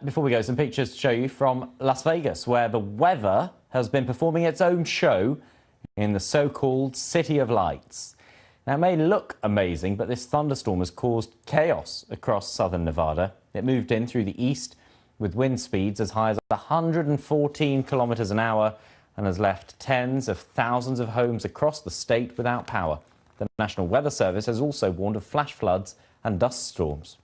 Before we go, some pictures to show you from Las Vegas, where the weather has been performing its own show in the so-called City of Lights. Now, it may look amazing, but this thunderstorm has caused chaos across southern Nevada. It moved in through the east with wind speeds as high as 114 kilometers an hour and has left tens of thousands of homes across the state without power. The National Weather Service has also warned of flash floods and dust storms.